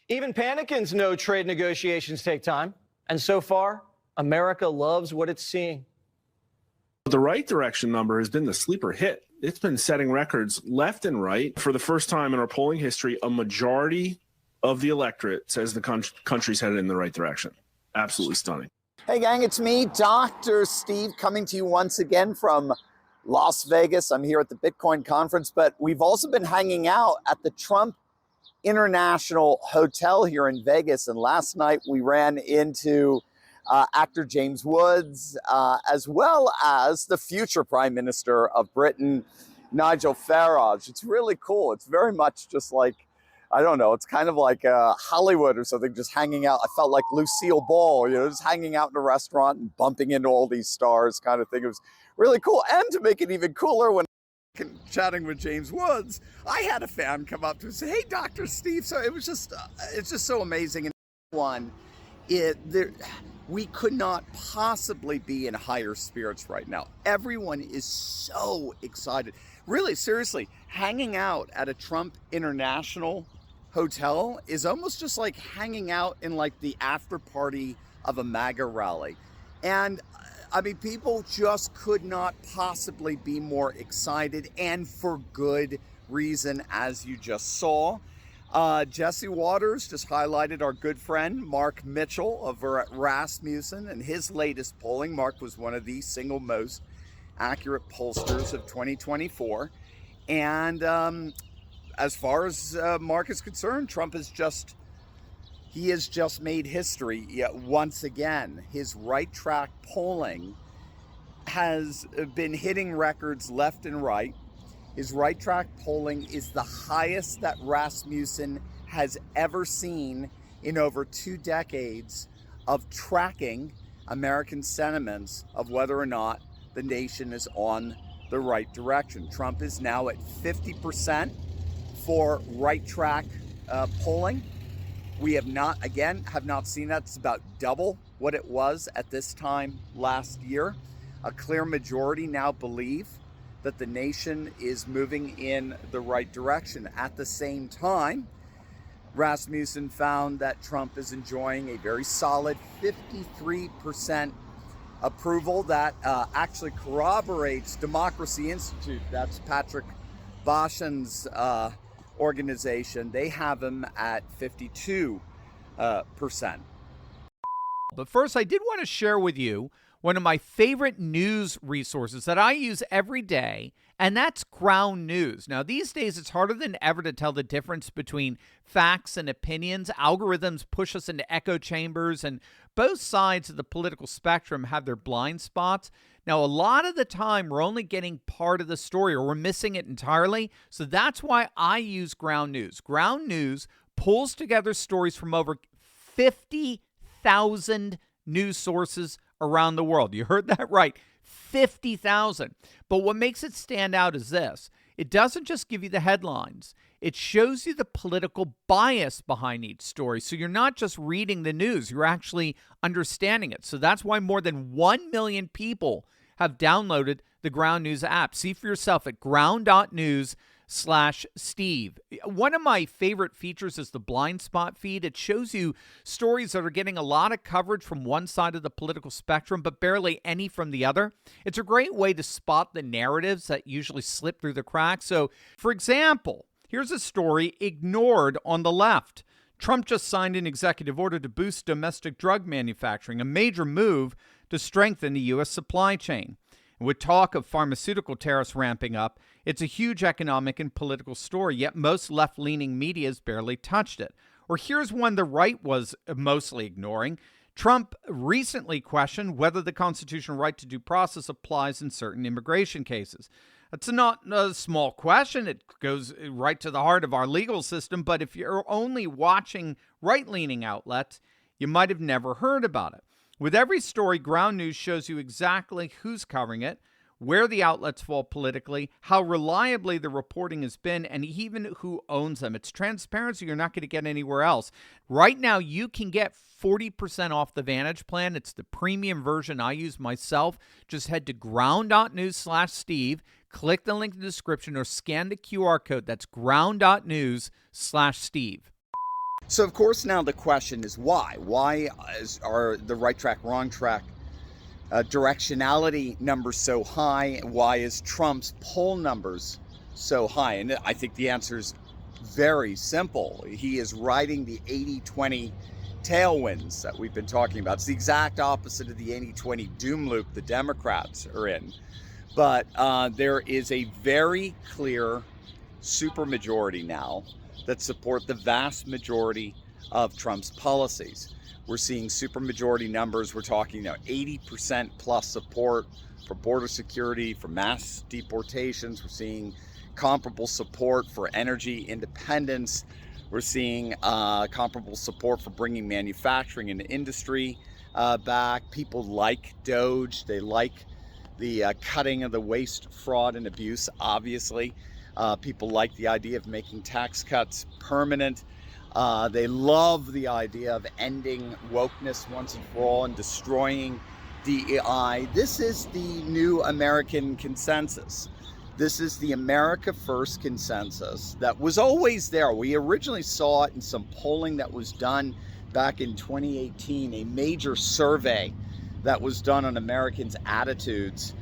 Even panicans know trade negotiations take time. And so far, America loves what it's seeing. The right direction number has been the sleeper hit. It's been setting records left and right. For the first time in our polling history, a majority of the electorate says the country's headed in the right direction. Absolutely stunning. Hey gang, it's me, Dr. Steve, coming to you once again from Las Vegas. I'm here at the Bitcoin conference, but we've also been hanging out at the Trump International Hotel here in Vegas. And last night we ran into actor James Woods, as well as the future Prime Minister of Britain, Nigel Farage. It's really cool. It's very much just like, I don't know, it's kind of like Hollywood or something, just hanging out. I felt like Lucille Ball, just hanging out in a restaurant and bumping into all these stars kind of thing. It was really cool. And to make it even cooler, when chatting with James Woods, I had a fan come up to me and say, "Hey, Dr. Steve." So it was just, it's just so amazing. And we could not possibly be in higher spirits right now. Everyone is so excited. Really, seriously, hanging out at a Trump International Hotel is almost just like hanging out in like the after party of a MAGA rally. And I mean, people just could not possibly be more excited, and for good reason, as you just saw. Jesse Waters just highlighted our good friend Mark Mitchell over at Rasmussen and his latest polling. Mark was one of the single most accurate pollsters of 2024. And as far as Mark is concerned, Trump has just made history yet once again. His right track polling has been hitting records left and right. His right track polling is the highest that Rasmussen has ever seen in over 2 decades of tracking American sentiments of whether or not the nation is on the right direction. Trump is now at 50% for right track polling. We have not seen that. It's about double what it was at this time last year. A clear majority now believe that the nation is moving in the right direction. At the same time, Rasmussen found that Trump is enjoying a very solid 53% approval. That actually corroborates Democracy Institute. That's Patrick Boshan's organization. They have him at 52%. But first, I did want to share with you one of my favorite news resources that I use every day, and that's Ground News. Now, these days, it's harder than ever to tell the difference between facts and opinions. Algorithms push us into echo chambers, and both sides of the political spectrum have their blind spots. Now, a lot of the time, we're only getting part of the story, or we're missing it entirely. So that's why I use Ground News. Ground News pulls together stories from over 50,000 news sources around the world. You heard that right, 50,000. But what makes it stand out is this. It doesn't just give you the headlines. It shows you the political bias behind each story. So you're not just reading the news, you're actually understanding it. So that's why more than 1 million people have downloaded the Ground News app. See for yourself at ground.news/Steve. One of my favorite features is the blind spot feed. It shows you stories that are getting a lot of coverage from one side of the political spectrum, but barely any from the other. It's a great way to spot the narratives that usually slip through the cracks. So, for example, here's a story ignored on the left. Trump just signed an executive order to boost domestic drug manufacturing, a major move to strengthen the U.S. supply chain. With talk of pharmaceutical tariffs ramping up, it's a huge economic and political story, yet most left-leaning media has barely touched it. Or here's one the right was mostly ignoring. Trump recently questioned whether the constitutional right to due process applies in certain immigration cases. It's not a small question. It goes right to the heart of our legal system, but if you're only watching right-leaning outlets, you might have never heard about it. With every story, Ground News shows you exactly who's covering it, where the outlets fall politically, how reliably the reporting has been, and even who owns them. It's transparency you're not going to get anywhere else. Right now, you can get 40% off the Vantage plan. It's the premium version I use myself. Just head to ground.news/Steve, click the link in the description, or scan the QR code. That's ground.news/Steve. So, of course, now the question is why? Why are the right track, wrong track directionality numbers so high? Why is Trump's poll numbers so high? And I think the answer is very simple. He is riding the 80-20 tailwinds that we've been talking about. It's the exact opposite of the 80-20 doom loop the Democrats are in. But there is a very clear supermajority now that support the vast majority of Trump's policies. We're seeing supermajority numbers. We're talking 80% plus support for border security, for mass deportations. We're seeing comparable support for energy independence. We're seeing comparable support for bringing manufacturing and industry back. People like DOGE. They like the cutting of the waste, fraud, and abuse, obviously. People like the idea of making tax cuts permanent. They love the idea of ending wokeness once and for all and destroying DEI. This is the new American consensus. This is the America First consensus that was always there. We originally saw it in some polling that was done back in 2018, a major survey that was done on Americans' attitudes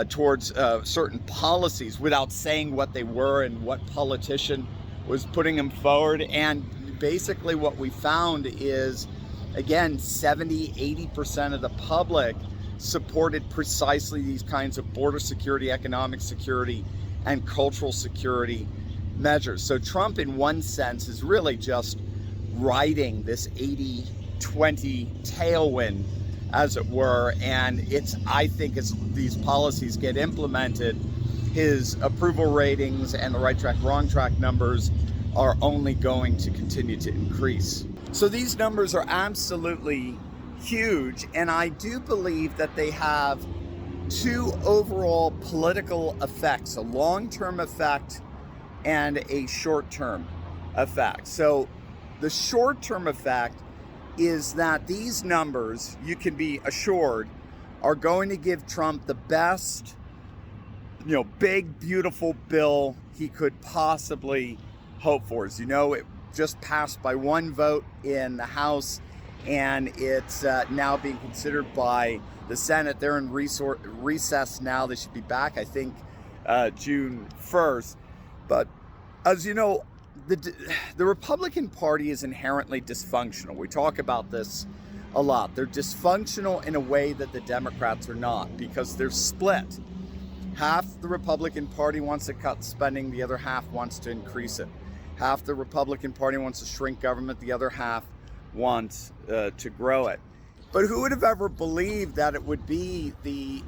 towards certain policies without saying what they were and what politician was putting them forward. And basically what we found is, again, 70-80% of the public supported precisely these kinds of border security, economic security, and cultural security measures. So Trump, in one sense, is really just riding this 80-20 tailwind, as it were, and I think as these policies get implemented, his approval ratings and the right track, wrong track numbers are only going to continue to increase. So these numbers are absolutely huge, and I do believe that they have two overall political effects, a long-term effect and a short-term effect. So the short-term effect is that these numbers, you can be assured, are going to give Trump the best, big, beautiful bill he could possibly hope for. As you know, it just passed by one vote in the House, and it's now being considered by the Senate. They're in recess now. They should be back, I think, June 1st. But as you know, the Republican Party is inherently dysfunctional. We talk about this a lot. They're dysfunctional in a way that the Democrats are not, because they're split. Half the Republican Party wants to cut spending, the other half wants to increase it. Half the Republican Party wants to shrink government, the other half wants to grow it. But who would have ever believed that it would be the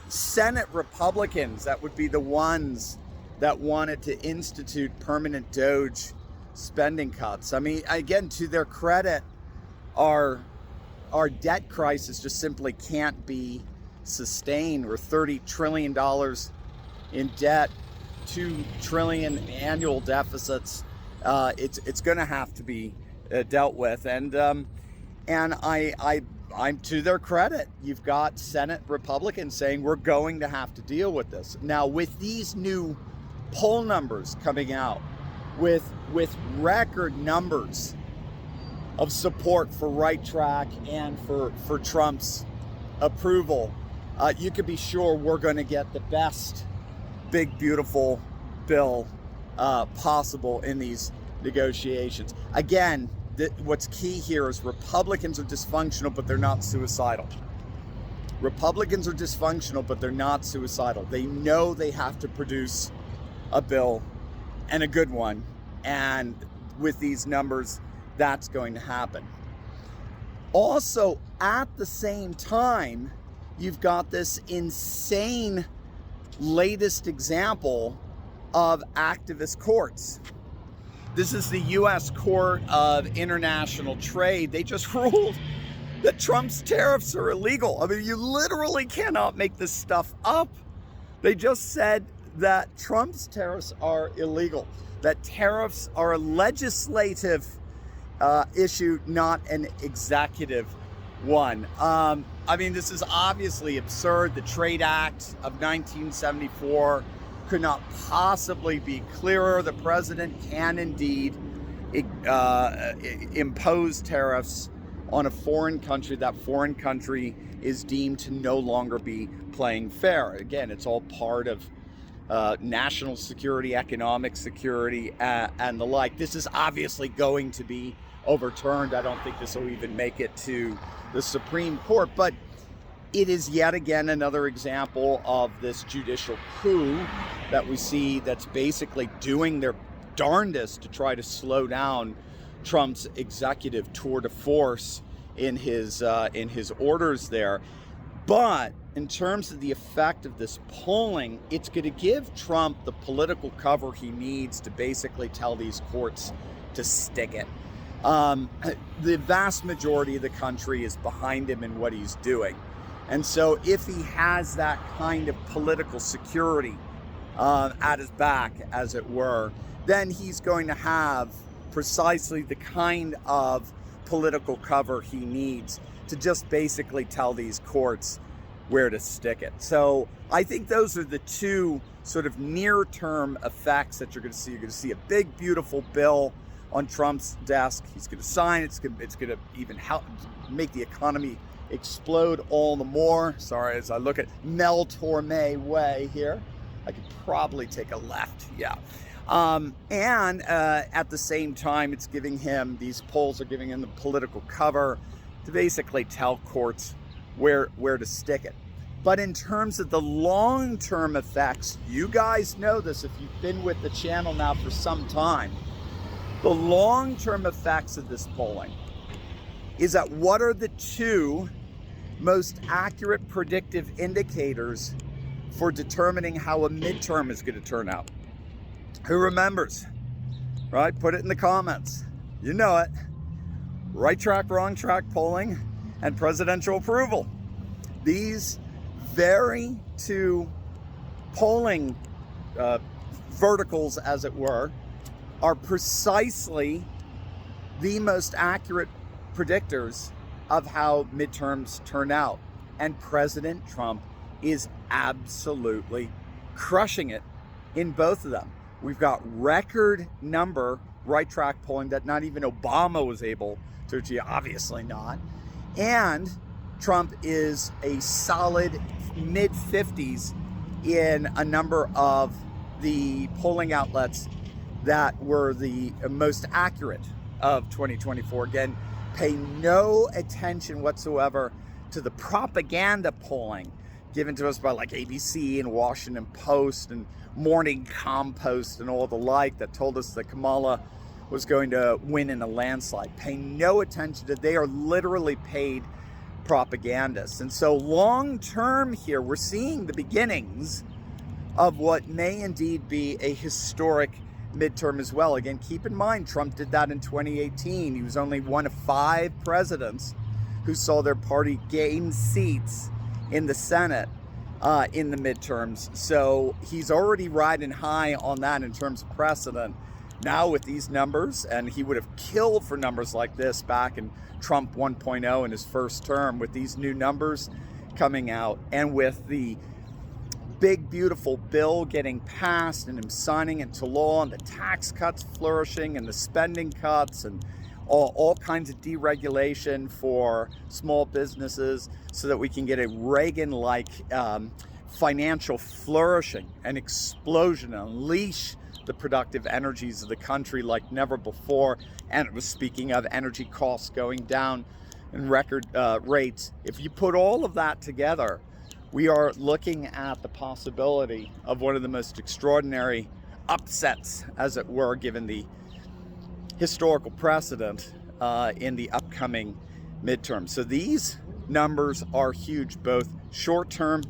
Senate Republicans that would be the ones that wanted to institute permanent DOGE spending cuts? I mean, again, to their credit, our debt crisis just simply can't be sustained. We're $30 trillion in debt, $2 trillion annual deficits. It's going to have to be dealt with, and I'm to their credit. You've got Senate Republicans saying we're going to have to deal with this. Now, with these new poll numbers coming out, with record numbers of support for right track and for Trump's approval, you can be sure we're going to get the best big beautiful bill possible in these negotiations. Again, what's key here is Republicans are dysfunctional, but they're not suicidal. Republicans are dysfunctional, but they're not suicidal. They know they have to produce a bill, and a good one, and with these numbers, that's going to happen. Also, at the same time, you've got this insane latest example of activist courts. This is the U.S. Court of International Trade. They just ruled that Trump's tariffs are illegal. I mean, you literally cannot make this stuff up. They just said that Trump's tariffs are illegal, that tariffs are a legislative issue, not an executive one. I mean, this is obviously absurd. The Trade Act of 1974 could not possibly be clearer. The president can indeed impose tariffs on a foreign country, that foreign country is deemed to no longer be playing fair. Again, it's all part of national security, economic security, and the like. This is obviously going to be overturned. I don't think this will even make it to the Supreme Court, but it is yet again another example of this judicial coup that we see that's basically doing their darndest to try to slow down Trump's executive tour de force in his orders there. But in terms of the effect of this polling, it's going to give Trump the political cover he needs to basically tell these courts to stick it. The vast majority of the country is behind him in what he's doing. And so if he has that kind of political security at his back, as it were, then he's going to have precisely the kind of political cover he needs to just basically tell these courts where to stick it. So I think those are the two sort of near-term effects that you're going to see. You're going to see a big, beautiful bill on Trump's desk. He's going to sign it. It's going to even help make the economy explode all the more. Sorry, as I look at Mel Torme Way here, I could probably take a left. Yeah. And at the same time, it's giving him, these polls are giving him the political cover to basically tell courts where to stick it. But in terms of the long-term effects, you guys know this if you've been with the channel now for some time. The long-term effects of this polling is that what are the two most accurate predictive indicators for determining how a midterm is going to turn out? Who remembers? Right? Put it in the comments. You know it. Right track, wrong track polling and presidential approval. These very two polling verticals, as it were, are precisely the most accurate predictors of how midterms turn out. And President Trump is absolutely crushing it in both of them. We've got record number right track polling that not even Obama was able to achieve, obviously not. And Trump is a solid mid-50s in a number of the polling outlets that were the most accurate of 2024. Again, pay no attention whatsoever to the propaganda polling given to us by like ABC and Washington Post and Morning Compost and all the like that told us that Kamala was going to win in a landslide. Pay no attention to, they are literally paid propagandists. And so long term here, we're seeing the beginnings of what may indeed be a historic midterm as well. Again, keep in mind, Trump did that in 2018. He was only one of 5 presidents who saw their party gain seats in the Senate in the midterms. So he's already riding high on that in terms of precedent. Now with these numbers, and he would have killed for numbers like this back in Trump 1.0 in his first term, with these new numbers coming out and with the big, beautiful bill getting passed and him signing into law and the tax cuts flourishing and the spending cuts and all kinds of deregulation for small businesses so that we can get a Reagan-like financial flourishing and explosion, unleash the productive energies of the country like never before. And it was speaking of energy costs going down in record rates. If you put all of that together, we are looking at the possibility of one of the most extraordinary upsets, as it were, given the historical precedent in the upcoming midterm. So these numbers are huge, both short-term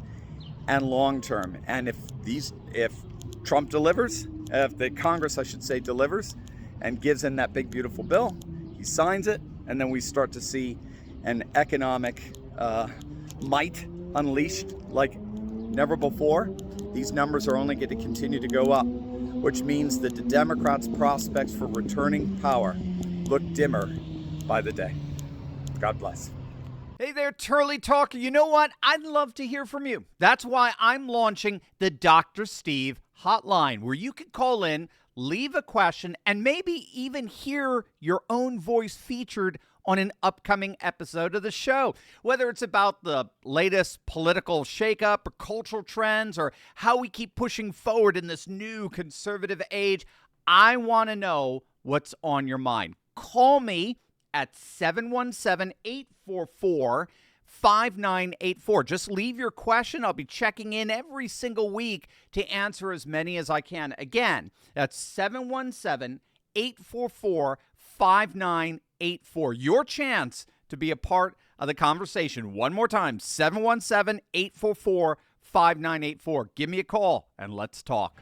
and long-term. And if Trump delivers, if the Congress, I should say, delivers and gives in that big, beautiful bill, he signs it, and then we start to see an economic might unleashed like never before. These numbers are only going to continue to go up, which means that the Democrats' prospects for returning power look dimmer by the day. God bless. Hey there, Turley Talker. You know what? I'd love to hear from you. That's why I'm launching the Dr. Steve Hotline, where you can call in, leave a question, and maybe even hear your own voice featured on an upcoming episode of the show. Whether it's about the latest political shakeup or cultural trends or how we keep pushing forward in this new conservative age, I want to know what's on your mind. Call me at 717-844-5984. Just leave your question. I'll be checking in every single week to answer as many as I can. Again, that's 717-844-5984. Your chance to be a part of the conversation. One more time, 717-844-5984. Give me a call and let's talk.